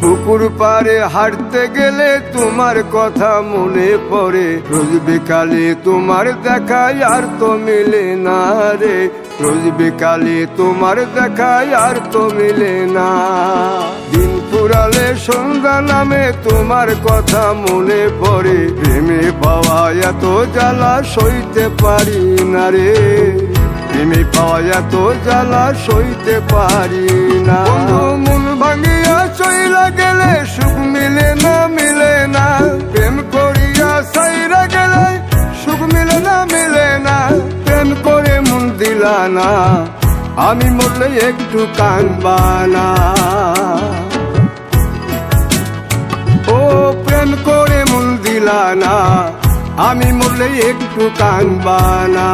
পুকুর পাড়ে হাঁটতে গেলে তোমার কথা মনে পড়ে, রোজ বিকালে তোমার দেখায় আর তো মিলে না রে, রোজ বিকালে তোমার দেখায় আর তো মিলে না। দিন ফুরালে সন্ধ্যা নামে তোমার কথা মনে পড়ে, প্রেমে পাওয়া এত জ্বালা সইতে পারি না রে, প্রেমে পাওয়া এত জ্বালা সইতে পারি না। মন ভাঙিয়া চইলা গেলে সুখ মিলে না, মিলে না, প্রেম করিয়া সাইরা গেলে সুখ মিলে না, মিলে না, প্রেম করে মন দিলা না, আমি মরলে একটু কাঁদবা না। ও প্রেম করে মন দিলা না, আমি মরলে একটু কাঁদবা না।